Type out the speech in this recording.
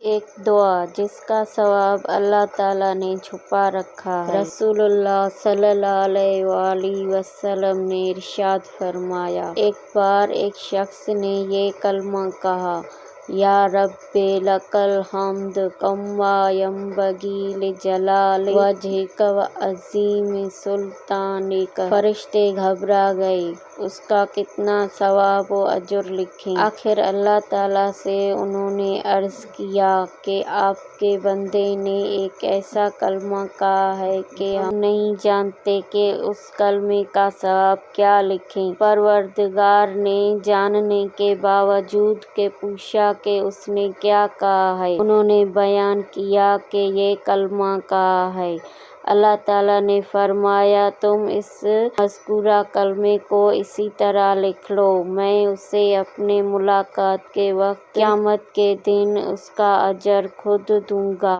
ایک دعا جس کا ثواب اللہ تعالیٰ نے چھپا رکھا ہے۔ رسول اللہ صلی اللہ علیہ وآلہ وسلم نے ارشاد فرمایا، ایک بار ایک شخص نے یہ کلمہ کہا، یا رب لک الحمد کما ینبغی لجلال وجہک وعظیم سلطانک۔ فرشتے گھبرا گئے، اس کا کتنا ثواب و اجر لکھیں۔ آخر اللہ تعالیٰ سے انہوں نے عرض کیا کہ آپ کے بندے نے ایک ایسا کلمہ کہا ہے کہ ہم نہیں جانتے کہ اس کلمے کا ثواب کیا لکھیں۔ پروردگار نے جاننے کے باوجود کہ پوچھا کہ اس نے کیا کہا ہے، انہوں نے بیان کیا کہ یہ کلمہ کہا ہے۔ اللہ تعالیٰ نے فرمایا، تم اس مذکورہ کلمے کو اسی طرح لکھ لو، میں اسے اپنے ملاقات کے وقت قیامت کے دن اس کا اجر خود دوں گا۔